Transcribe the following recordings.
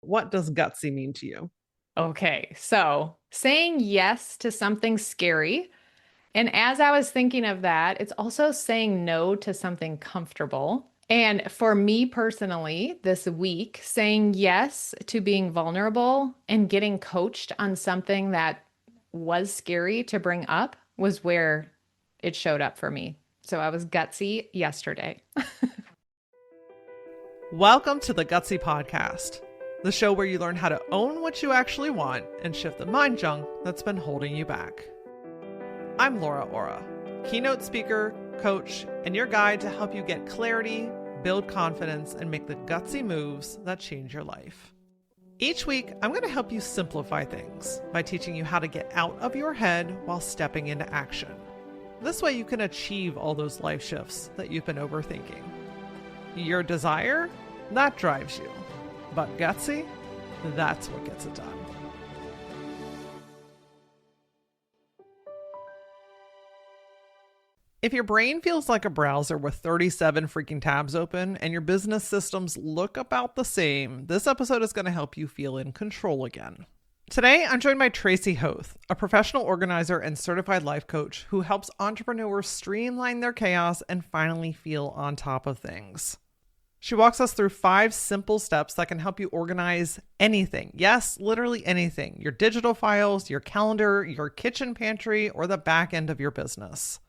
what does gutsy mean to you? Okay, so saying yes to something scary. And as I was thinking of that, it's also saying no to something comfortable. And for me personally, this week, saying yes to being vulnerable and getting coached on something that was scary to bring up was where it showed up for me. So I was gutsy yesterday. Welcome to the Gutsy Podcast, the show where you learn how to own what you actually want and shift the mind junk that's been holding you back. I'm LauraAura, keynote speaker, coach, and your guide to help you get clarity, build confidence, and make the gutsy moves that change your life. Each week, I'm going to help you simplify things by teaching you how to get out of your head while stepping into action. This way you can achieve all those life shifts that you've been overthinking. Your desire, that drives you. But gutsy, that's what gets it done. If your brain feels like a browser with 37 freaking tabs open and your business systems look about the same, this episode is going to help you feel in control again. Today, I'm joined by Tracy Hoth, a professional organizer and certified life coach who helps entrepreneurs streamline their chaos and finally feel on top of things. She walks us through 5 simple steps that can help you organize anything. Yes, literally anything. Your digital files, your calendar, your kitchen pantry, or the back end of your business.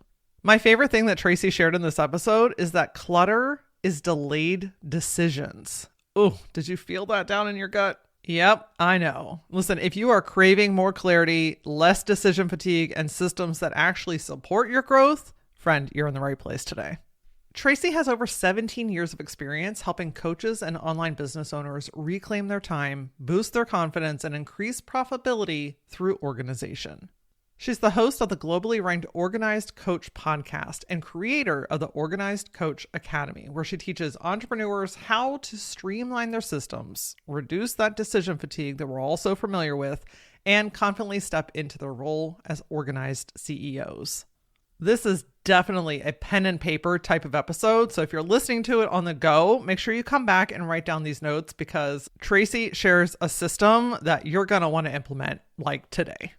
My favorite thing that Tracy shared in this episode is that clutter is delayed decisions. Oh, did you feel that down in your gut? Yep, I know. Listen, if you are craving more clarity, less decision fatigue, and systems that actually support your growth, friend, you're in the right place today. Tracy has over 17 years of experience helping coaches and online business owners reclaim their time, boost their confidence, and increase profitability through organization. She's the host of the globally ranked Organized Coach podcast and creator of the Organized Coach Academy, where she teaches entrepreneurs how to streamline their systems, reduce that decision fatigue that we're all so familiar with, and confidently step into their role as organized CEOs. This is definitely a pen and paper type of episode. So if you're listening to it on the go, make sure you come back and write down these notes because Tracy shares a system that you're going to want to implement like today.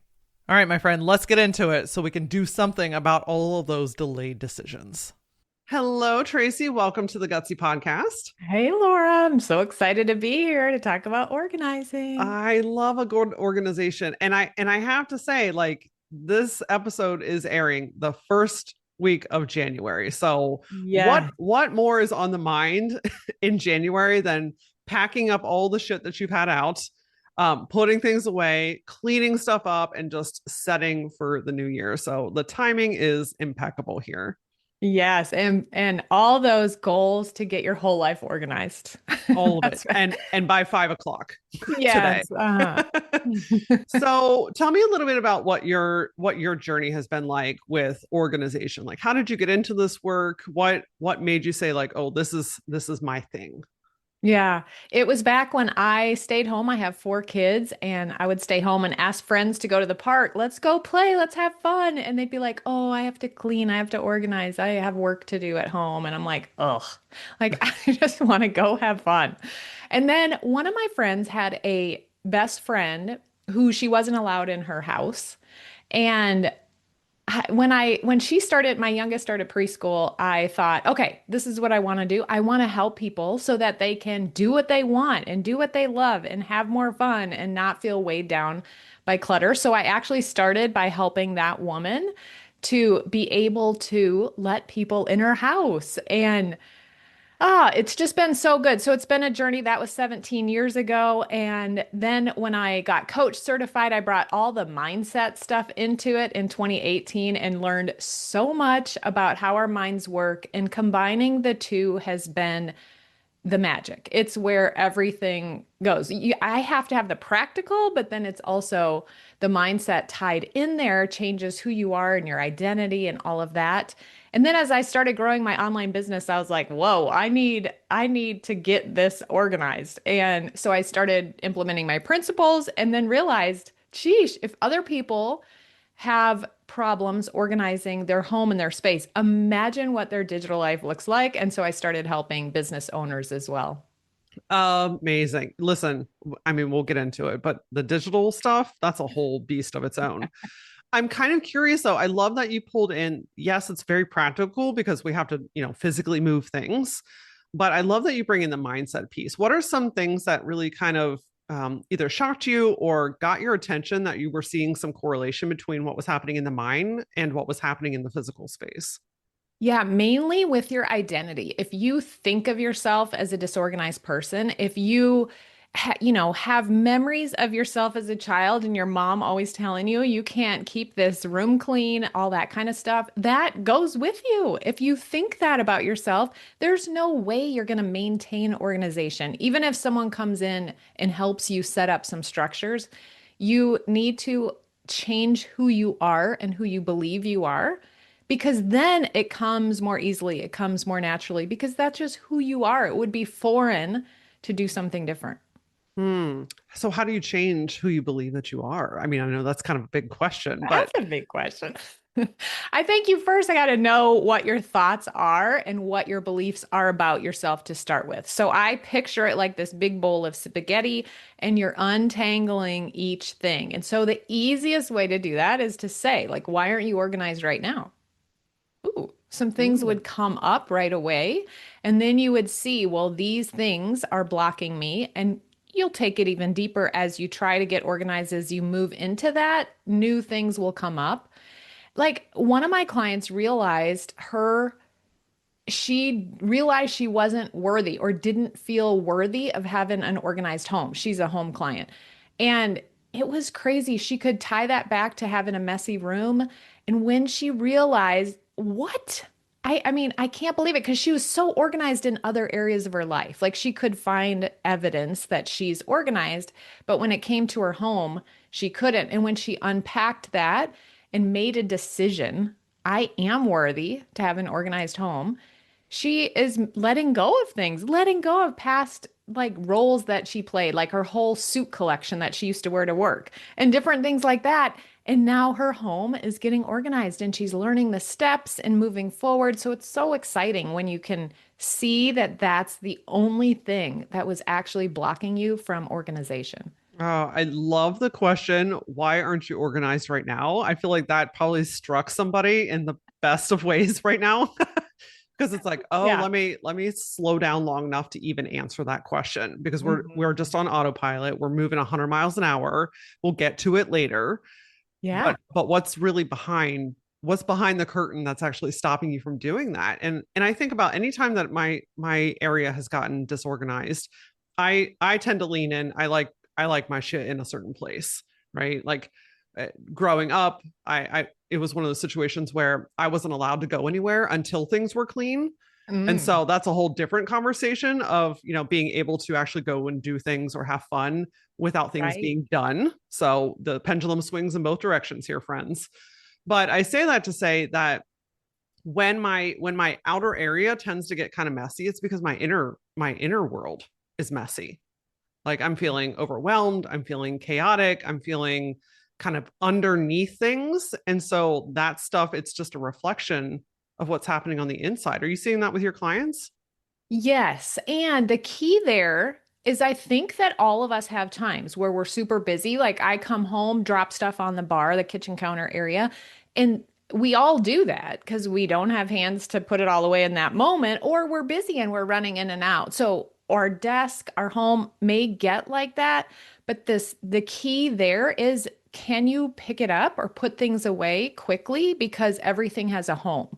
All right, my friend, let's get into it so we can do something about all of those delayed decisions. Hello, Tracy. Welcome to the Gutsy Podcast. Hey, Laura, I'm so excited to be here to talk about organizing. I love a good organization. And I have to say, like, this episode is airing the first week of January. So Yeah. what more is on the mind in January than packing up all the shit that you've had out, putting things away, cleaning stuff up, and just setting for the new year. So the timing is impeccable here. Yes, and all those goals to get your whole life organized. All of it. That's right. And by 5 o'clock today. Yes. So tell me a little bit about what your journey has been like with organization. Like, how did you get into this work? What made you say like, oh, this is my thing? Yeah, it was back when I stayed home. I have 4 kids, and I would stay home and ask friends to go to the park. Let's go play. Let's have fun. And they'd be like, "Oh, I have to clean. I have to organize. I have work to do at home." And I'm like, "Ugh, like I just want to go have fun." And then one of my friends had a best friend who she wasn't allowed in her house. And when she started, my youngest started preschool, I thought, okay, this is what I want to do. I want to help people so that they can do what they want and do what they love and have more fun and not feel weighed down by clutter. So I actually started by helping that woman to be able to let people in her house. And it's just been so good. So it's been a journey that was 17 years ago. And then when I got coach certified, I brought all the mindset stuff into it in 2018 and learned so much about how our minds work. And combining the two has been the magic. It's where everything goes. I have to have the practical, but then it's also the mindset tied in there changes who you are and your identity and all of that. And then as I started growing my online business, I was like, whoa, I need to get this organized. And so I started implementing my principles and then realized, geez, if other people have problems organizing their home and their space, imagine what their digital life looks like. And so I started helping business owners as well. Amazing. Listen, I mean, we'll get into it, but the digital stuff, that's a whole beast of its own. I'm kind of curious though. I love that you pulled in. Yes, it's very practical because we have to, physically move things. But I love that you bring in the mindset piece. What are some things that really kind of either shocked you or got your attention that you were seeing some correlation between what was happening in the mind and what was happening in the physical space? Yeah, mainly with your identity. If you think of yourself as a disorganized person, if you have memories of yourself as a child and your mom always telling you you can't keep this room clean, all that kind of stuff, that goes with you. If you think that about yourself, there's no way you're going to maintain organization. Even if someone comes in and helps you set up some structures, you need to change who you are and who you believe you are, because then it comes more easily, it comes more naturally, because that's just who you are. It would be foreign to do something different. Hmm. So how do you change who you believe that you are? I mean, I know that's kind of a big question, That's but a big question. I think you first got to know what your thoughts are and what your beliefs are about yourself to start with. So I picture it like this big bowl of spaghetti and you're untangling each thing. And so the easiest way to do that is to say, like, why aren't you organized right now? Ooh, some things ooh, would come up right away. And then you would see, well, these things are blocking me. And you'll take it even deeper as you try to get organized. As you move into that, new things will come up. Like one of my clients she realized she wasn't worthy or didn't feel worthy of having an organized home. She's a home client. And it was crazy. She could tie that back to having a messy room. And when she realized, what? I mean, I can't believe it because she was so organized in other areas of her life. Like she could find evidence that she's organized, but when it came to her home, she couldn't. And when she unpacked that and made a decision, I am worthy to have an organized home, she is letting go of things, letting go of past like roles that she played, like her whole suit collection that she used to wear to work and different things like that. And now her home is getting organized and she's learning the steps and moving forward. So it's so exciting when you can see that that's the only thing that was actually blocking you from organization. oh, I love the question. Why aren't you organized right now? I feel like that probably struck somebody in the best of ways right now. Because it's like, oh, Yeah. let me slow down long enough to even answer that question because we're Mhm. just on autopilot. We're moving 100 miles an hour. We'll get to it later. Yeah. But what's behind the curtain that's actually stopping you from doing that? And I think about any time that my area has gotten disorganized, I tend to lean in. I like my shit in a certain place, right? Like growing up, I it was one of those situations where I wasn't allowed to go anywhere until things were clean. And Mm, so that's a whole different conversation of, being able to actually go and do things or have fun without things right. being done. So the pendulum swings in both directions here, friends. But I say that to say that when my outer area tends to get kind of messy, it's because my inner world is messy. Like I'm feeling overwhelmed, I'm feeling chaotic, I'm feeling kind of underneath things. And so that stuff, it's just a reflection of what's happening on the inside. Are you seeing that with your clients? Yes. And the key there is I think that all of us have times where we're super busy. Like I come home, drop stuff on the bar, the kitchen counter area, and we all do that because we don't have hands to put it all away in that moment, or we're busy and we're running in and out. So our desk, our home may get like that, but the key there is, can you pick it up or put things away quickly because everything has a home?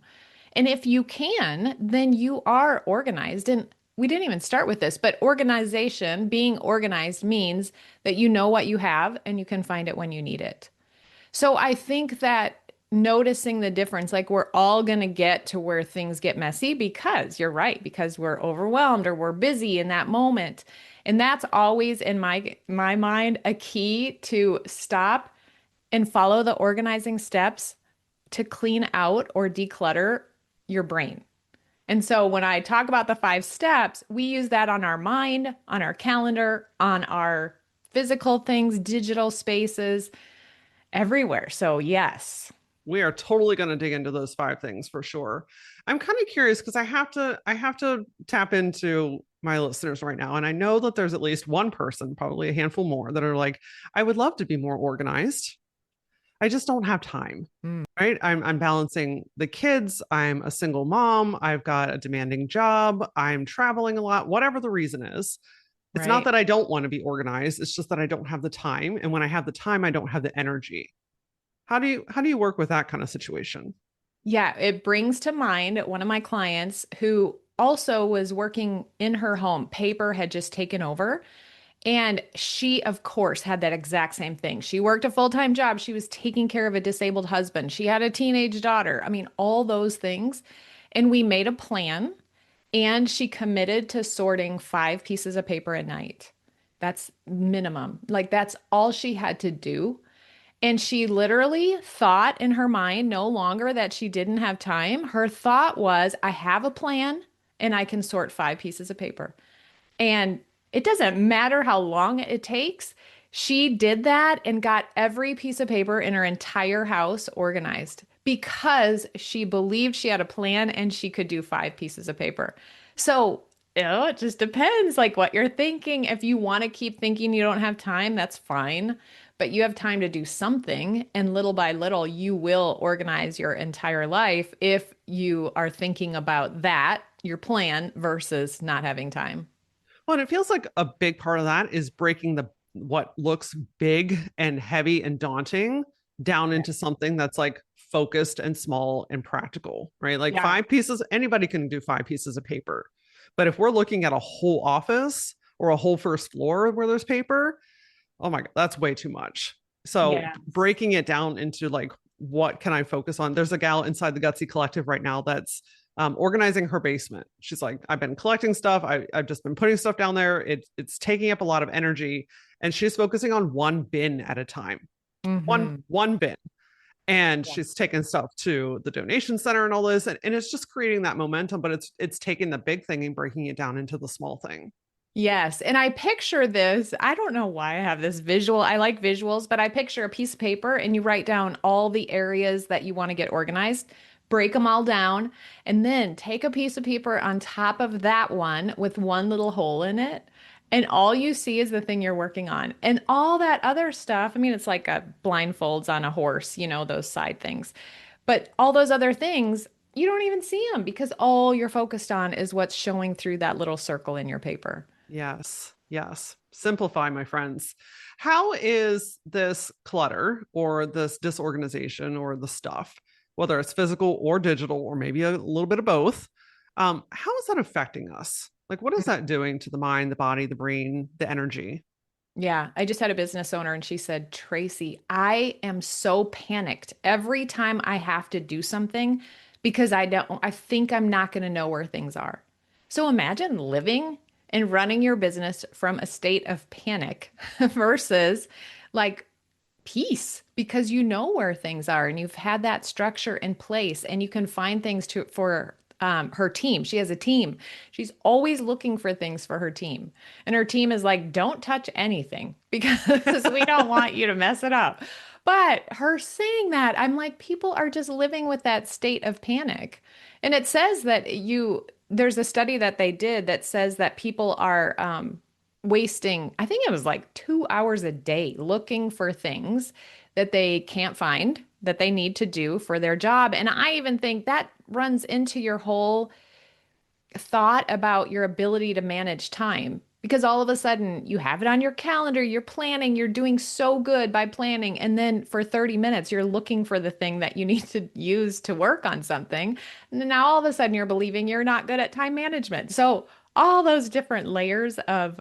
And if you can, then you are organized. And we didn't even start with this, but organization, being organized means that you know what you have and you can find it when you need it. So I think that noticing the difference, like we're all going to get to where things get messy because you're right, because we're overwhelmed or we're busy in that moment. And that's always in my mind a key to stop and follow the organizing steps to clean out or declutter your brain. And so when I talk about the 5 steps, we use that on our mind, on our calendar, on our physical things, digital spaces, everywhere. So, yes. We are totally going to dig into those five things for sure. I'm kind of curious because I have to tap into my listeners right now, and I know that there's at least one person, probably a handful more, that are like, I would love to be more organized. I just don't have time. Mm. Right. I'm balancing the kids. I'm a single mom. I've got a demanding job. I'm traveling a lot, whatever the reason is. It's not Right. that I don't want to be organized. It's just that I don't have the time. And when I have the time, I don't have the energy. How do you work with that kind of situation? Yeah, it brings to mind one of my clients who also was working in her home. Paper had just taken over. And she, of course, had that exact same thing. She worked a full-time job. She was taking care of a disabled husband. She had a teenage daughter. I mean, all those things. And we made a plan, and she committed to sorting 5 pieces of paper a night. That's minimum. Like, that's all she had to do. And she literally thought in her mind no longer that she didn't have time. Her thought was, I have a plan and I can sort 5 pieces of paper. And it doesn't matter how long it takes. She did that and got every piece of paper in her entire house organized because she believed she had a plan and she could do 5 pieces of paper. So, it just depends like what you're thinking. If you want to keep thinking you don't have time, that's fine. But you have time to do something, and little by little, you will organize your entire life if you are thinking about that, your plan, versus not having time. Well, and it feels like a big part of that is breaking the what looks big and heavy and daunting down Yeah. into something that's like focused and small and practical, right? Like Yeah. 5 pieces, anybody can do 5 pieces of paper. But if we're looking at a whole office or a whole first floor where there's paper, oh my God, that's way too much. So Yeah. breaking it down into like, what can I focus on? There's a gal inside the Gutsy Collective right now that's organizing her basement. She's like, I've been collecting stuff. I've just been putting stuff down there. It's taking up a lot of energy. And she's focusing on one bin at a time, Hmm. one bin. And Yeah. she's taking stuff to the donation center and all this. And it's just creating that momentum, but it's taking the big thing and breaking it down into the small thing. Yes. And I picture this. I don't know why I have this visual. I like visuals, but I picture a piece of paper and you write down all the areas that you want to get organized, break them all down, and then take a piece of paper on top of that one with one little hole in it. And all you see is the thing you're working on. And all that other stuff, I mean, it's like a blindfolds on a horse, those side things. But all those other things, you don't even see them because all you're focused on is what's showing through that little circle in your paper. Yes. Yes. Simplify, my friends. How is this clutter or this disorganization or the stuff, whether it's physical or digital, or maybe a little bit of both, how is that affecting us? Like, what is that doing to the mind, the body, the brain, the energy? Yeah, I just had a business owner and she said, Tracy, I am so panicked every time I have to do something because I think I'm not going to know where things are. So imagine living and running your business from a state of panic versus like peace because you know where things are and you've had that structure in place and you can find things to for her team. She has a team. She's always looking for things for her team. And her team is like, don't touch anything because we don't want you to mess it up. But her saying that, I'm like, people are just living with that state of panic. And it says that there's a study that they did that says that people are wasting, I think it was like 2 hours a day looking for things that they can't find that they need to do for their job. And I even think that runs into your whole thought about your ability to manage time because all of a sudden you have it on your calendar, you're planning, you're doing so good by planning. And then for 30 minutes, you're looking for the thing that you need to use to work on something. And now all of a sudden you're believing you're not good at time management. So all those different layers of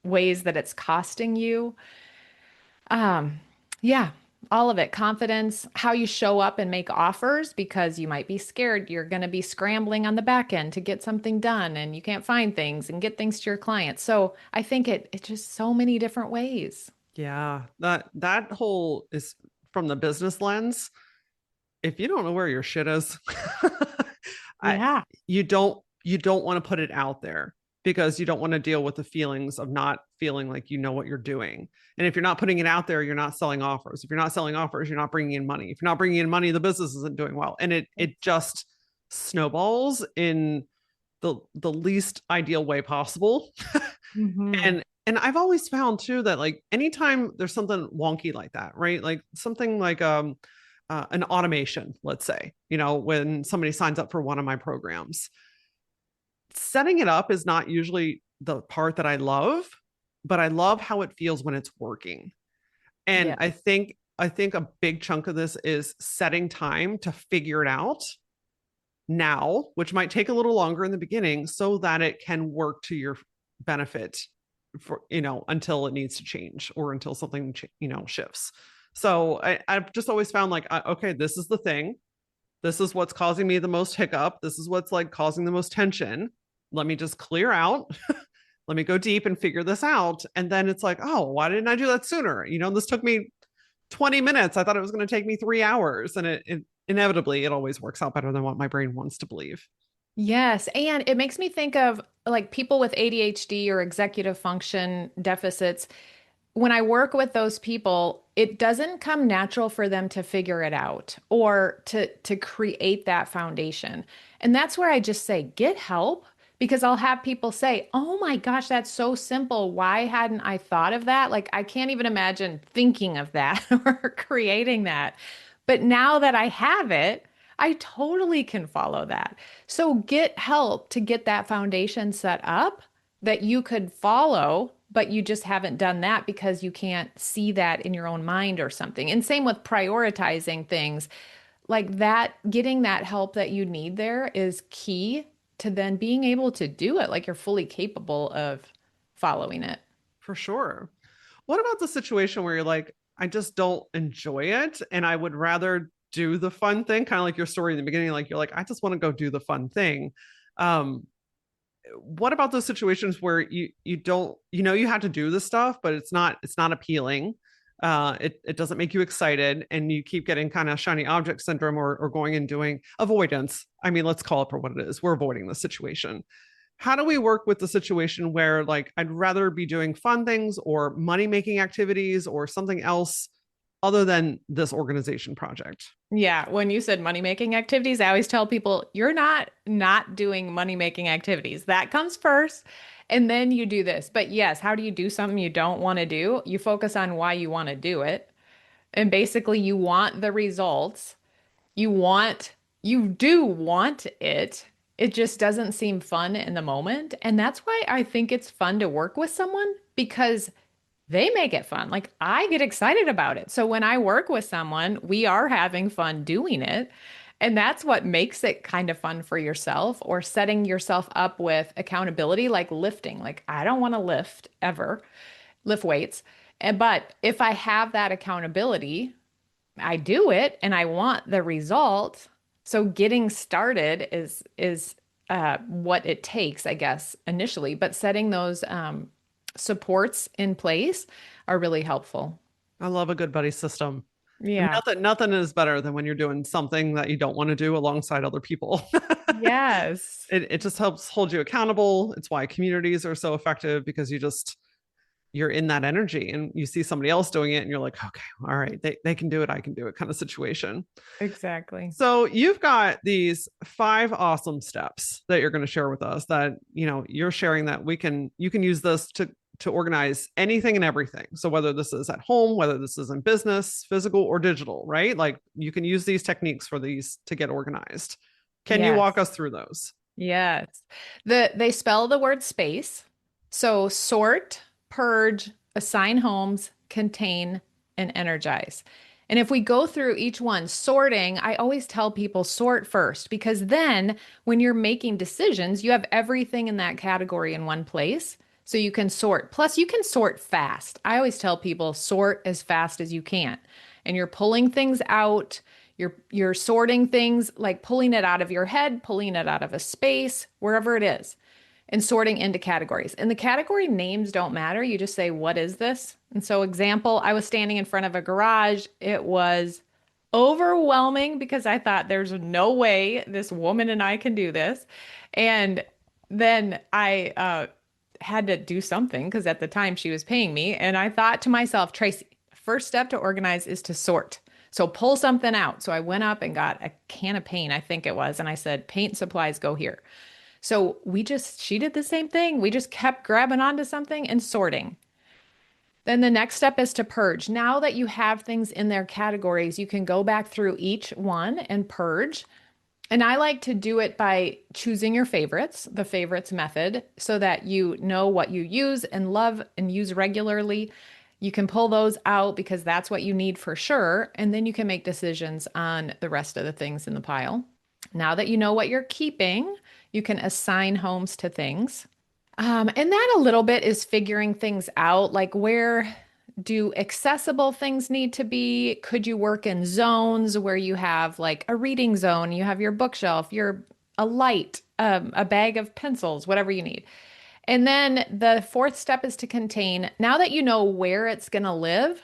ways that it's costing you. Um, yeah, all of it. Confidence, how you show up and make offers because you might be scared. You're going to be scrambling on the back end to get something done and you can't find things and get things to your clients. So I think it's just so many different ways. Yeah, that whole is from the business lens. If you don't know where your shit is, I Yeah. you don't want to put it out there because you don't want to deal with the feelings of not feeling like you know what you're doing. And if you're not putting it out there, you're not selling offers. If you're not selling offers, you're not bringing in money. If you're not bringing in money, the business isn't doing well, and it just snowballs in the least ideal way possible. Hmm. And I've always found too that like anytime there's something wonky like that, right? Like something like an automation, let's say, when somebody signs up for one of my programs, setting it up is not usually the part that I love, but I love how it feels when it's working. And Yeah. I think a big chunk of this is setting time to figure it out now, which might take a little longer in the beginning so that it can work to your benefit for, until it needs to change or until something, shifts. So I've just always found like, okay, this is the thing. This is what's causing me the most hiccup. This is what's like causing the most tension. Let me just clear out. Let me go deep and figure this out. And then it's like, oh, why didn't I do that sooner? This took me 20 minutes. I thought it was going to take me 3 hours. And it inevitably, it always works out better than what my brain wants to believe. Yes. And it makes me think of like people with ADHD or executive function deficits. When I work with those people, it doesn't come natural for them to figure it out or to create that foundation. And that's where I just say, get help because I'll have people say, "Oh my gosh, that's so simple. Why hadn't I thought of that?" Like I can't even imagine thinking of that or creating that. But now that I have it, I totally can follow that. So get help to get that foundation set up that you could follow, but you just haven't done that because you can't see that in your own mind or something. And same with prioritizing things like that, getting that help that you need there is key to then being able to do it. Like you're fully capable of following it. For sure. What about the situation where you're like, I just don't enjoy it and I would rather do the fun thing, kind of like your story in the beginning, like you're like, I just want to go do the fun thing. Um, what about those situations where you don't, you have to do this stuff, but it's not appealing. It doesn't make you excited and you keep getting kind of shiny object syndrome or going and doing avoidance. I mean, let's call it for what it is. We're avoiding the situation. How do we work with the situation where like I'd rather be doing fun things or money making activities or something else other than this organization project? Yeah, when you said money making activities, I always tell people you're not doing money making activities. That comes first, and then you do this. But yes, how do you do something you don't want to do? You focus on why you want to do it. And basically you want the results. You do want it. It just doesn't seem fun in the moment. And that's why I think it's fun to work with someone because they make it fun. Like I get excited about it. So when I work with someone, we are having fun doing it. And that's what makes it kind of fun for yourself or setting yourself up with accountability, like lifting. Like I don't want to lift ever, lift weights. But if I have that accountability, I do it and I want the result. So getting started is what it takes, I guess, initially. But setting those supports in place are really helpful. I love a good buddy system. And Yeah. nothing is better than when you're doing something that you don't want to do alongside other people. Yes. It just helps hold you accountable. It's why communities are so effective because you're in that energy and you see somebody else doing it and you're like, okay, all right, they can do it, I can do it kind of situation. Exactly. So you've got these 5 awesome steps that you're going to share with us that, you're sharing that you can use this to organize anything and everything. So whether this is at home, whether this is in business, physical or digital, right? Like you can use these techniques for these to get organized. Can you walk Yes. us through those? Yes. They spell the word space. So sort, purge, assign homes, contain, and energize. And if we go through each one, sorting, I always tell people sort first because then when you're making decisions, you have everything in that category in one place. So you can sort. Plus, you can sort fast. I always tell people sort as fast as you can. And you're pulling things out. You're sorting things like pulling it out of your head, pulling it out of a space, wherever it is, and sorting into categories. And the category names don't matter. You just say, "What is this?" And so, example, I was standing in front of a garage. It was overwhelming because I thought there's no way this woman and I can do this. And then I had to do something because at the time she was paying me. And I thought to myself, Tracy, first step to organize is to sort. So pull something out. So I went up and got a can of paint, I think it was, and I said, paint supplies go here. So she did the same thing. We just kept grabbing onto something and sorting. Then the next step is to purge. Now that you have things in their categories, you can go back through each one and purge. And I like to do it by choosing your favorites, the favorites method, so that you know what you use and love and use regularly. You can pull those out because that's what you need for sure. And then you can make decisions on the rest of the things in the pile. Now that you know what you're keeping, you can assign homes to things. And that a little bit is figuring things out, like where do accessible things need to be? Could you work in zones where you have like a reading zone, you have your bookshelf, your a light, a bag of pencils, whatever you need. And then the fourth step is to contain. Now that you know where it's going to live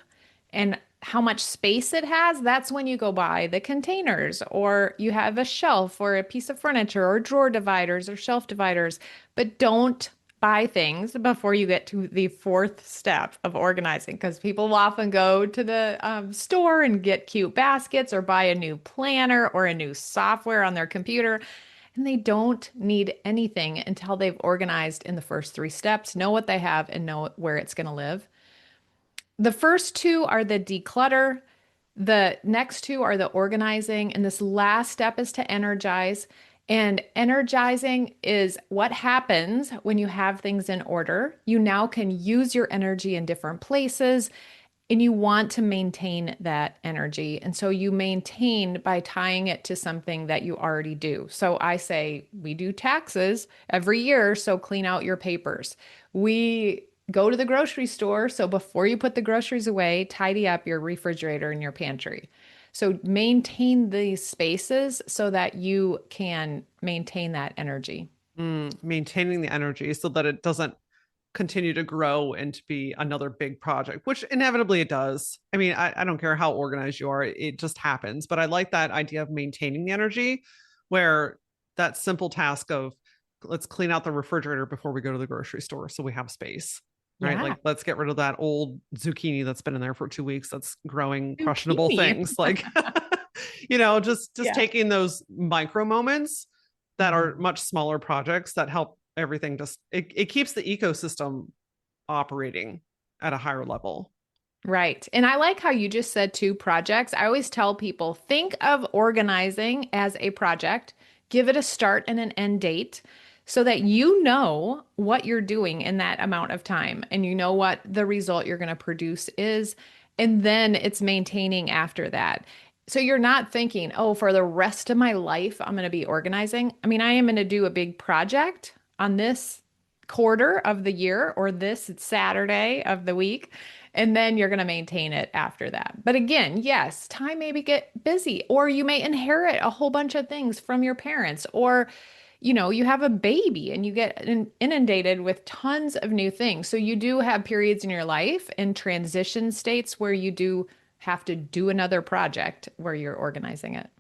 and how much space it has, that's when you go buy the containers or you have a shelf or a piece of furniture or drawer dividers or shelf dividers. But don't buy things before you get to the fourth step of organizing because people will often go to the store and get cute baskets or buy a new planner or a new software on their computer. And they don't need anything until they've organized in the first three steps, know what they have, and know where it's going to live. The first two are the declutter. The next two are the organizing. And this last step is to energize. And energizing is what happens when you have things in order. You now can use your energy in different places and you want to maintain that energy. And so you maintain by tying it to something that you already do. So I say we do taxes every year, so clean out your papers. We go to the grocery store, so before you put the groceries away, tidy up your refrigerator and your pantry. So maintain these spaces so that you can maintain that energy. Maintaining the energy so that it doesn't continue to grow and to be another big project, which inevitably it does. I mean, I don't care how organized you are, it just happens. But I like that idea of maintaining the energy where that simple task of let's clean out the refrigerator before we go to the grocery store so we have space. Right. Yeah. Like, let's get rid of that old zucchini that's been in there for 2 weeks that's growing questionable Zucchini. things. Like, just Yeah. taking those micro moments that are Mhm. much smaller projects that help everything just it keeps the ecosystem operating at a higher level. Right. And I like how you just said two projects. I always tell people think of organizing as a project, give it a start and an end date so that you know what you're doing in that amount of time and you know what the result you're going to produce is. And then it's maintaining after that. So you're not thinking, oh, for the rest of my life, I'm going to be organizing. I mean, I am going to do a big project on this quarter of the year or this Saturday of the week. And then you're going to maintain it after that. But again, yes, time maybe get busy, or you may inherit a whole bunch of things from your parents, or you have a baby and you get inundated with tons of new things. So you do have periods in your life in transition states where you do have to do another project where you're organizing it.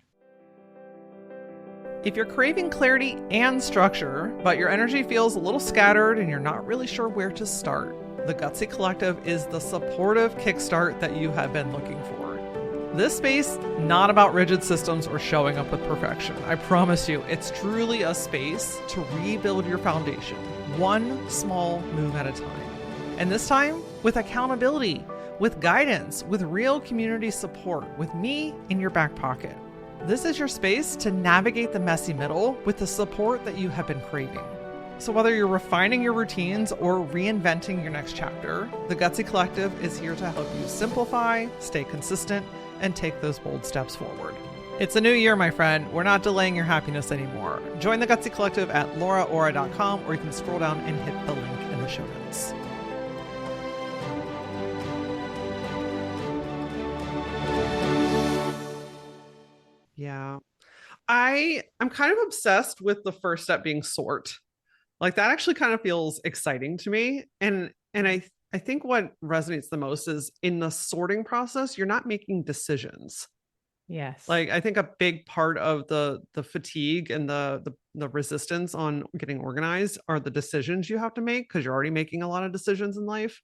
If you're craving clarity and structure, but your energy feels a little scattered and you're not really sure where to start, the Gutsy Collective is the supportive kickstart that you have been looking for. This space, not about rigid systems or showing up with perfection. I promise you, it's truly a space to rebuild your foundation, one small move at a time. And this time, with accountability, with guidance, with real community support, with me in your back pocket. This is your space to navigate the messy middle with the support that you have been craving. So whether you're refining your routines or reinventing your next chapter, the Gutsy Collective is here to help you simplify, stay consistent, and take those bold steps forward. It's a new year, my friend. We're not delaying your happiness anymore. Join the Gutsy Collective at LauraAura.com, or you can scroll down and hit the link in the show notes. Yeah. I'm kind of obsessed with the first step being sort. Like that actually kind of feels exciting to me. And I think what resonates the most is in the sorting process, you're not making decisions. Yes. Like I think a big part of the fatigue and the resistance on getting organized are the decisions you have to make because you're already making a lot of decisions in life.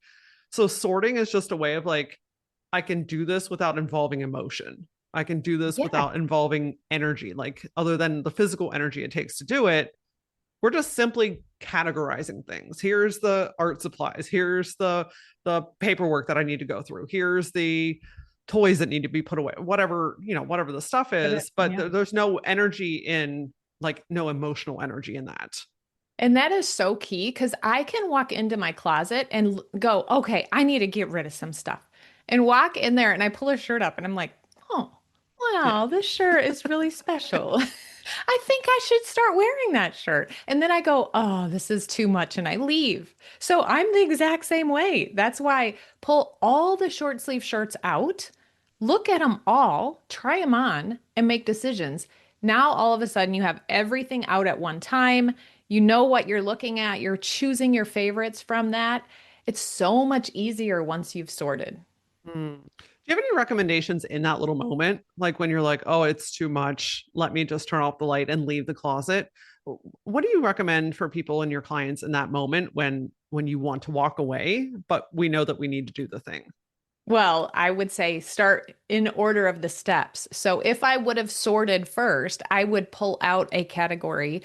So sorting is just a way of like, I can do this without involving emotion. I can do this Yeah. without involving energy, like other than the physical energy it takes to do it. We're just simply categorizing things. Here's the art supplies. Here's the paperwork that I need to go through. Here's the toys that need to be put away. Whatever, whatever the stuff is, but Yeah. there's no energy in, like, no emotional energy in that. And that is so key because I can walk into my closet and go, okay, I need to get rid of some stuff. And walk in there and I pull a shirt up and I'm like, oh, Yeah. wow, this shirt is really special. I think I should start wearing that shirt. And then I go, oh, this is too much. And I leave. So I'm the exact same way. That's why pull all the short sleeve shirts out, look at them all, try them on, and make decisions. Now, all of a sudden, you have everything out at one time. You know what you're looking at. You're choosing your favorites from that. It's so much easier once you've sorted. Mm. Do you have any recommendations in that little moment? Like when you're like, oh, it's too much. Let me just turn off the light and leave the closet. What do you recommend for people and your clients in that moment when you want to walk away, but we know that we need to do the thing? Well, I would say start in order of the steps. So if I would have sorted first, I would pull out a category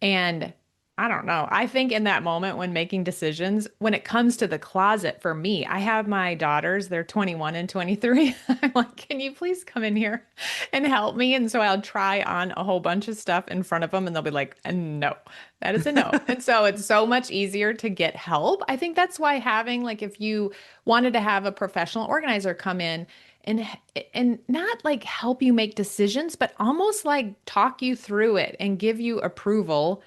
and I don't know. I think in that moment when making decisions, when it comes to the closet for me, I have my daughters, they're 21 and 23. I'm like, can you please come in here and help me? And so I'll try on a whole bunch of stuff in front of them and they'll be like, no, that is a no. And so it's so much easier to get help. I think that's why having, like, if you wanted to have a professional organizer come in and not like help you make decisions, but almost like talk you through it and give you approval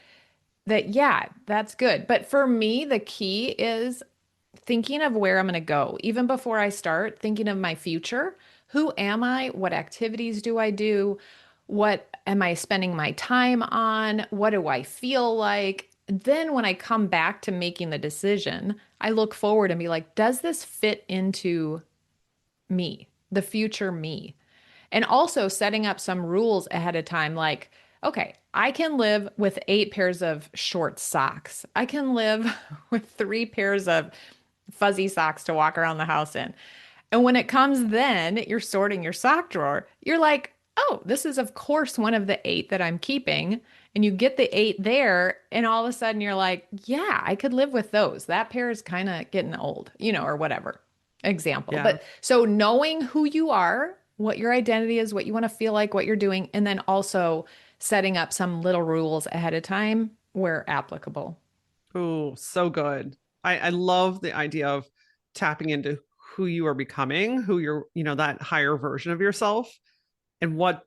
that, yeah, that's good. But for me, the key is thinking of where I'm going to go. Even before I start thinking of my future, who am I? What activities do I do? What am I spending my time on? What do I feel like? Then when I come back to making the decision, I look forward and be like, does this fit into me, the future me? And also setting up some rules ahead of time, like, okay, I can live with 8 pairs of short socks. I can live with 3 pairs of fuzzy socks to walk around the house in. And when it comes then, you're sorting your sock drawer, you're like, oh, this is, of course, one of the 8 that I'm keeping. And you get the 8 there, and all of a sudden you're like, yeah, I could live with those. That pair is kind of getting old, or whatever example. Yeah. But so knowing who you are, what your identity is, what you want to feel like, what you're doing, and then also setting up some little rules ahead of time where applicable. Oh, so good. I love the idea of tapping into who you are becoming, who you're, that higher version of yourself, and what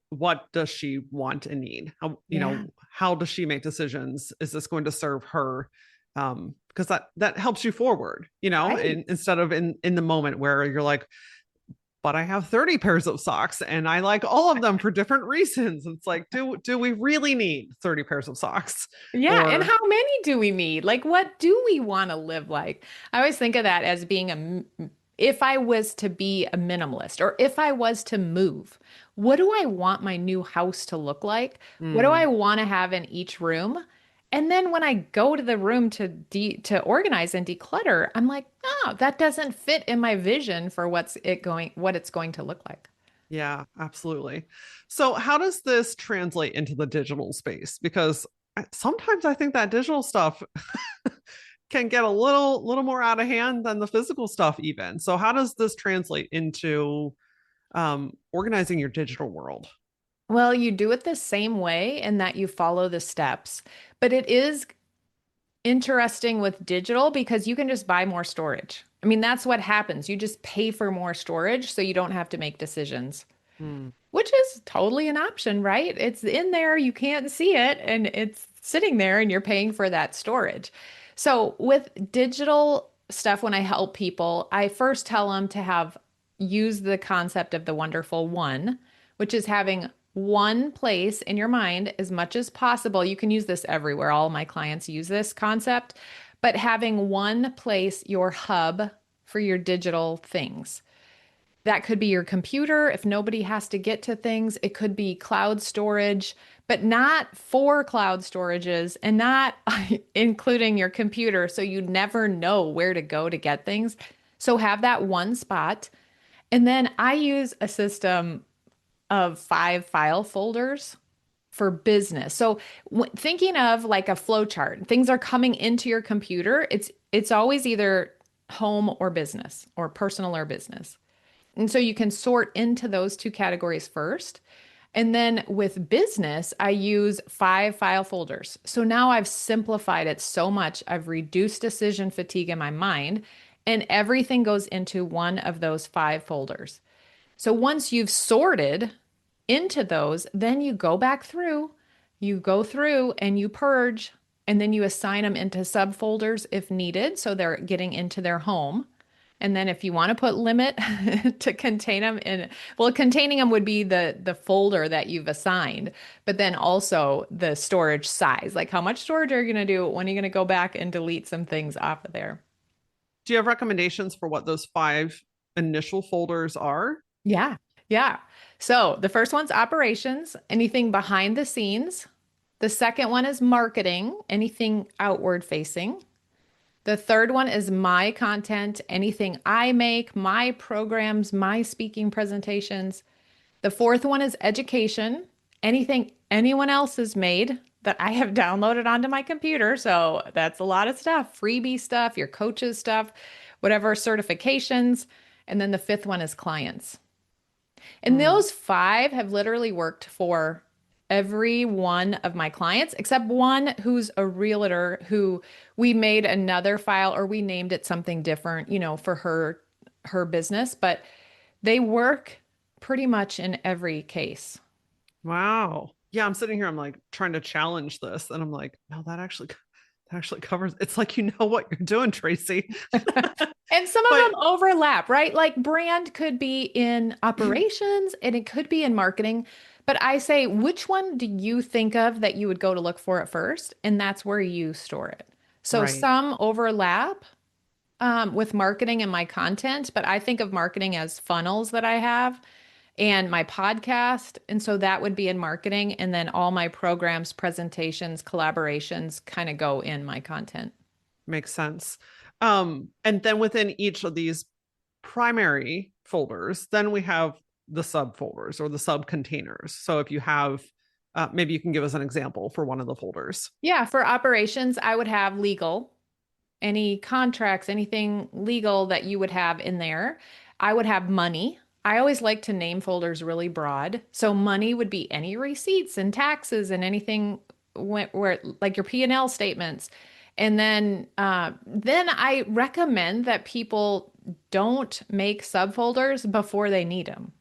does she want and need? Yeah. How does she make decisions? Is this going to serve her? Because that helps you forward, Right. instead of in the moment where you're like, but I have 30 pairs of socks and I like all of them for different reasons. It's like, do we really need 30 pairs of socks? Yeah, and Or how many do we need? Like, what do we want to live like? I always think of that as being if I was to be a minimalist or if I was to move, what do I want my new house to look like? What do I mm, want to have in each room? And then when I go to the room to organize and declutter, I'm like, oh, that doesn't fit in my vision for what it's going to look like. yeah, absolutely. So how does this translate into the digital space? Because sometimes I think that digital stuff can get a little more out of hand than the physical stuff even. So how does this translate into organizing your digital world? Well, you do it the same way in that you follow the steps, but it is interesting with digital because you can just buy more storage. I mean, that's what happens. You just pay for more storage so you don't have to make decisions, Mm, which is totally an option, right? It's in there, you can't see it, and it's sitting there, and you're paying for that storage. So, with digital stuff, when I help people, I first tell them to use the concept of the wonderful one, which is having one place in your mind as much as possible. You can use this everywhere. All my clients use this concept, but having one place, your hub for your digital things. That could be your computer if nobody has to get to things. It could be cloud storage, but not 4 cloud storages and not including your computer. So you never know where to go to get things. So have that one spot. And then I use a system of 5 file folders. for business. So thinking of like a flow chart, things are coming into your computer. It's always either home or business or personal or business. And so you can sort into those two categories first. And then with business, I use 5 file folders. So now I've simplified it so much. I've reduced decision fatigue in my mind, and everything goes into one of those 5 folders. So once you've sorted into those, then you go through and you purge, and then you assign them into subfolders if needed. So they're getting into their home. And then if you want to put limit to contain them in, well, containing them would be the folder that you've assigned, but then also the storage size, like how much storage are you going to do? When are you going to go back and delete some things off of there? Do you have recommendations for what those five initial folders are? Yeah. Yeah. So the first one's operations, anything behind the scenes. The second one is marketing, anything outward facing. The third one is my content, anything I make, my programs, my speaking presentations. The fourth one is education, anything anyone else has made that I have downloaded onto my computer. So that's a lot of stuff, freebie stuff, your coaches stuff, whatever certifications. And then the fifth one is clients. And Mm, those 5 have literally worked for every one of my clients, except one who's a realtor who we made another file or we named it something different, for her business, but they work pretty much in every case. wow. Yeah, I'm sitting here, I'm like trying to challenge this, and I'm like, no, that actually covers. It's like you know what you're doing, Tracy. And some of But them overlap, right? Like brand could be in operations and it could be in marketing. But I say, which one do you think of that you would go to look for at first? And that's where you store it. So right, some overlap with marketing and my content, but I think of marketing as funnels that I have and my podcast. And so that would be in marketing. And then all my programs, presentations, collaborations kind of go in my content. makes sense. And then within each of these primary folders, then we have the subfolders or the subcontainers. So if you have, maybe you can give us an example for one of the folders. Yeah, for operations, I would have legal, any contracts, anything legal that you would have in there. I would have money. I always like to name folders really broad. So money would be any receipts and taxes and anything where like your P&L statements. And then I recommend that people don't make subfolders before they need them.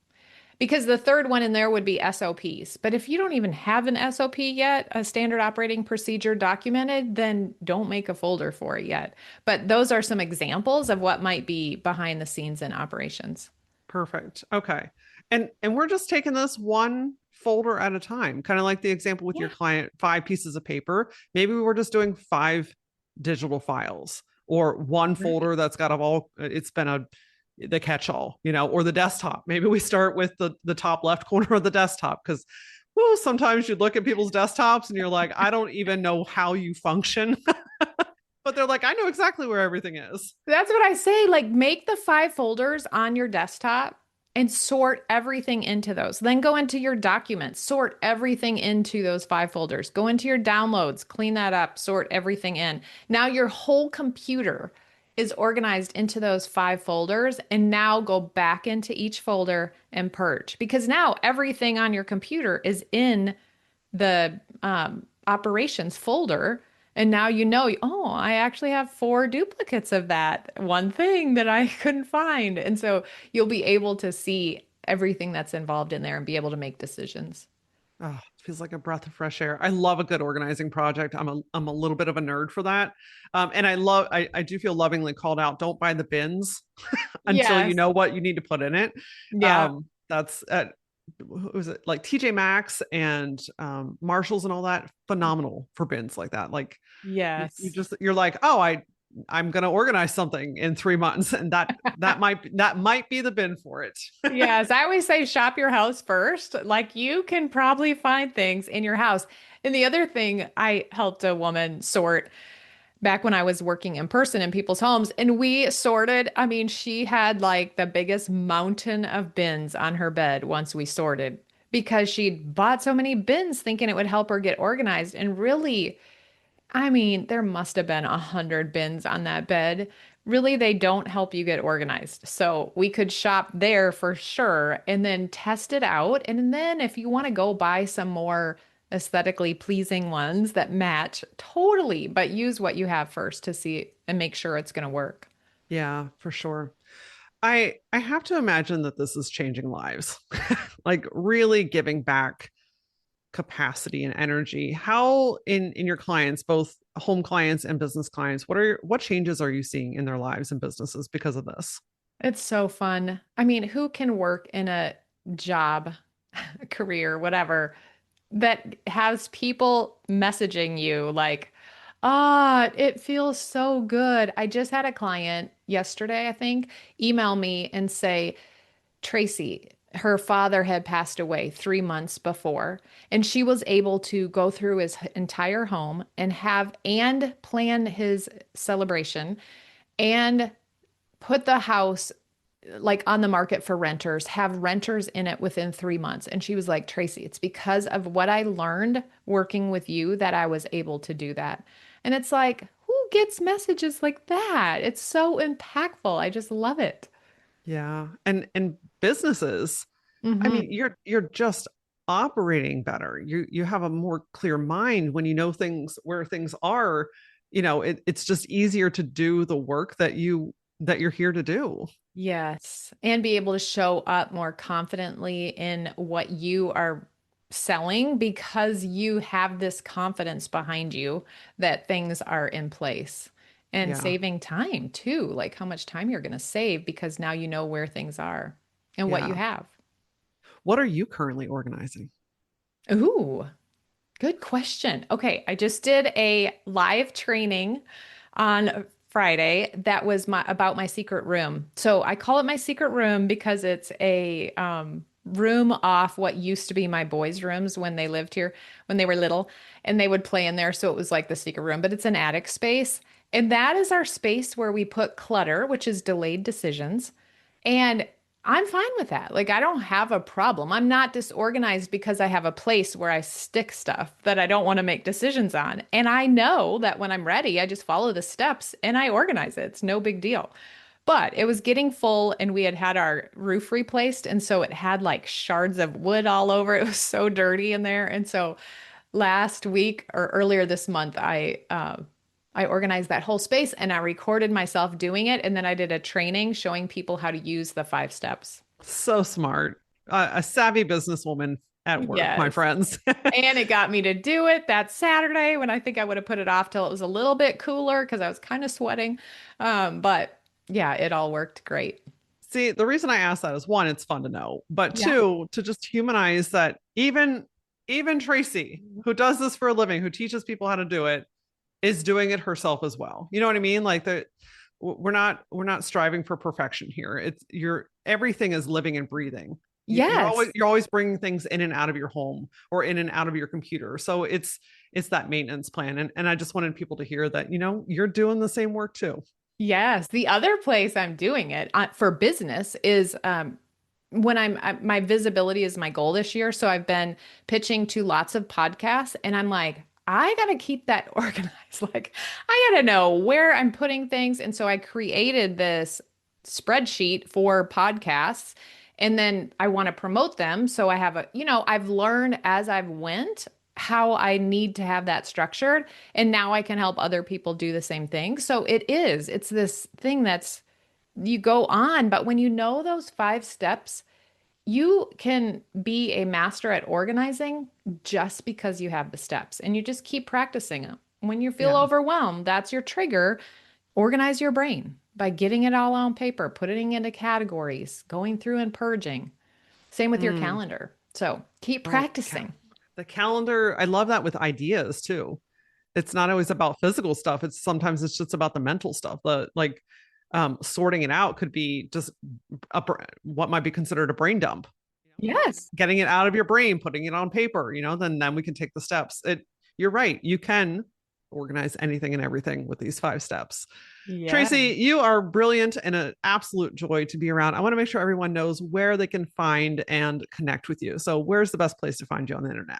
Because the third one in there would be SOPs. But if you don't even have an SOP yet, a standard operating procedure documented, then don't make a folder for it yet. But those are some examples of what might be behind the scenes in operations. Perfect. Okay. And we're just taking this one folder at a time, kind of like the example with your Yeah. client, 5 pieces of paper. Maybe we were just doing 5 digital files or one Right. folder that's got all it's been a the catch-all, or the desktop. Maybe we start with the top left corner of the desktop because well, sometimes you look at people's desktops and you're like, I don't even know how you function. But they're like, I know exactly where everything is. That's what I say. Like, make the 5 folders on your desktop and sort everything into those. Then go into your documents, sort everything into those 5 folders. Go into your downloads, clean that up, sort everything in. Now your whole computer is organized into those 5 folders. And now go back into each folder and purge because now everything on your computer is in the operations folder. And now oh, I actually have 4 duplicates of that one thing that I couldn't find. And so you'll be able to see everything that's involved in there and be able to make decisions. Oh, it feels like a breath of fresh air. I love a good organizing project. I'm a little bit of a nerd for that. And I do feel lovingly called out. Don't buy the bins until you Yes. know what you need to put in it. Yeah. That's at what was it like TJ Maxx and Marshalls and all that phenomenal for bins like that. Like you Yes. just you're like, oh, I'm gonna organize something in 3 months, and that might be the bin for it. Yes. I always say shop your house first. Like you can probably find things in your house. And the other thing, I helped a woman sort back when I was working in person in people's homes, and we sorted. I mean, she had like the biggest mountain of bins on her bed once we sorted because she'd bought so many bins thinking it would help her get organized. And really, I mean, there must have been 100 bins on that bed. Really, they don't help you get organized. So we could shop there for sure and then test it out. And then if you want to go buy some more aesthetically pleasing ones that match, totally, but use what you have first to see and make sure it's going to work. Yeah, for sure. I have to imagine that this is changing lives. Like really giving back capacity and energy. How in your clients, both home clients and business clients, what changes are you seeing in their lives and businesses because of this? It's so fun. I mean, who can work in a job, career, whatever, that has people messaging you like, ah, it feels so good. I just had a client yesterday, I think, email me and say, Tracy, her father had passed away 3 months before, and she was able to go through his entire home and have and plan his celebration and put the house like on the market for renters, have renters in it within 3 months. And she was like, Tracy, it's because of what I learned working with you that I was able to do that. And it's like, who gets messages like that? It's so impactful. I just love it. Yeah. And businesses, I Hmm. mean, you're just operating better. You have a more clear mind when you know things where things are, it's just easier to do the work that you're here to do. Yes. And be able to show up more confidently in what you are selling because you have this confidence behind you that things are in place and Yeah. saving time too, like how much time you're going to save because now you know where things are and what you Yeah. have. What are you currently organizing? Ooh, good question. Okay, I just did a live training on Friday that was my about my secret room. So I call it my secret room because it's a room off what used to be my boys' rooms when they lived here when they were little, and they would play in there. So it was like the secret room, but it's an attic space. And that is our space where we put clutter, which is delayed decisions. And I'm fine with that. Like, I don't have a problem. I'm not disorganized because I have a place where I stick stuff that I don't want to make decisions on. And I know that when I'm ready, I just follow the steps and I organize it. It's no big deal. But it was getting full and we had had our roof replaced. And so it had like shards of wood all over. It was so dirty in there. And so last week or earlier this month, I organized that whole space and I recorded myself doing it. And then I did a training showing people how to use the 5 steps. So smart. A savvy businesswoman at work, my Yes. friends. And it got me to do it that Saturday when I think I would have put it off till it was a little bit cooler because I was kind of sweating. But yeah, it all worked great. See, the reason I ask that is one, it's fun to know, but Yeah. two, to just humanize that even Tracy, who does this for a living, who teaches people how to do it, is doing it herself as well. You know what I mean? Like the we're not striving for perfection here. It's you're everything is living and breathing. You're always Yes. you're always bringing things in and out of your home or in and out of your computer. So it's that maintenance plan. And I just wanted people to hear that, you're doing the same work too. Yes. The other place I'm doing it for business is when my visibility is my goal this year. So I've been pitching to lots of podcasts and I'm like, I got to keep that organized. Like, I got to know where I'm putting things. And so I created this spreadsheet for podcasts and then I want to promote them. So I have I've learned as I've went how I need to have that structured. And now I can help other people do the same thing. So it's this thing that's you go on, but when you know those 5 steps, you can be a master at organizing just because you have the steps and you just keep practicing them. When you feel Yeah. overwhelmed, that's your trigger. Organize your brain by getting it all on paper, putting it into categories, going through and purging. Same with your Mm. calendar. So keep Oh, practicing. the calendar. I love that with ideas too. It's not always about physical stuff. It's just about the mental stuff. The like sorting it out could be just what might be considered a brain dump. Yes. Getting it out of your brain, putting it on paper, then we can take the steps. You're right. You can. organize anything and everything with these 5 steps. Yeah. Tracy, you are brilliant and an absolute joy to be around. I want to make sure everyone knows where they can find and connect with you. So where's the best place to find you on the internet?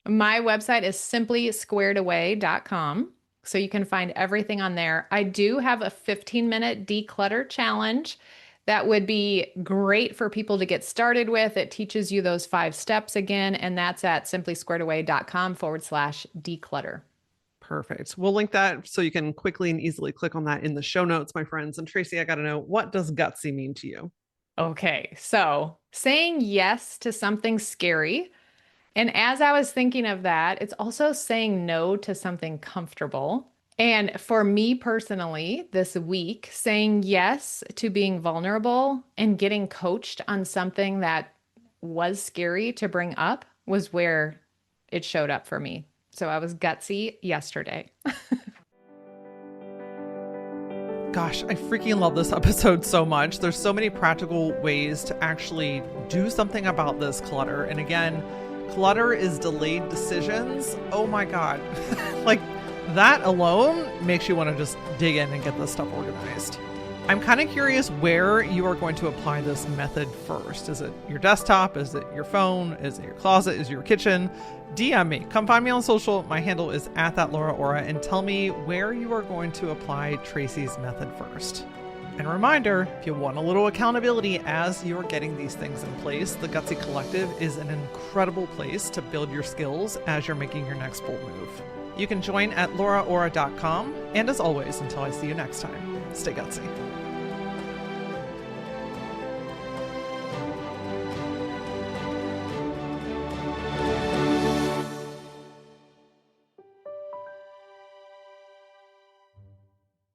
My website is simplysquaredaway.com. So you can find everything on there. I do have a 15-minute declutter challenge that would be great for people to get started with. It teaches you those 5 steps again, and that's at simplysquaredaway.com/declutter. Perfect. We'll link that so you can quickly and easily click on that in the show notes, my friends. And Tracy, I got to know, what does gutsy mean to you? Okay, so saying yes to something scary. And as I was thinking of that, it's also saying no to something comfortable. And for me personally, this week, saying yes to being vulnerable and getting coached on something that was scary to bring up was where it showed up for me. So I was gutsy yesterday. Gosh, I freaking love this episode so much. There's so many practical ways to actually do something about this clutter. And again, clutter is delayed decisions. Oh my God. Like that alone makes you want to just dig in and get this stuff organized. I'm kind of curious where you are going to apply this method first. Is it your desktop? Is it your phone? Is it your closet? Is it your kitchen? DM me. Come find me on social. My handle is @LauraAura, and tell me where you are going to apply Tracy's method first. And a reminder, if you want a little accountability as you're getting these things in place, the Gutsy Collective is an incredible place to build your skills as you're making your next bold move. You can join at LauraAura.com. And as always, until I see you next time, stay gutsy.